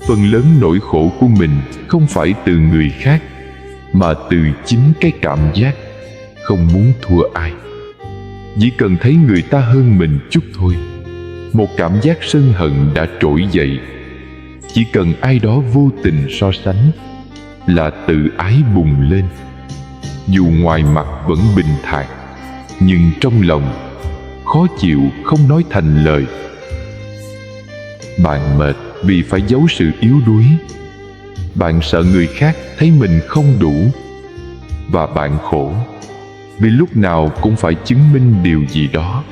Phần lớn nỗi khổ của mình không phải từ người khác, mà từ chính cái cảm giác không muốn thua ai. Chỉ cần thấy người ta hơn mình chút thôi, một cảm giác sân hận đã trỗi dậy. Chỉ cần ai đó vô tình so sánh là tự ái bùng lên. Dù ngoài mặt vẫn bình thản, nhưng trong lòng khó chịu không nói thành lời. Bạn mệt vì phải giấu sự yếu đuối. Bạn sợ người khác thấy mình không đủ. Và bạn khổ vì lúc nào cũng phải chứng minh điều gì đó.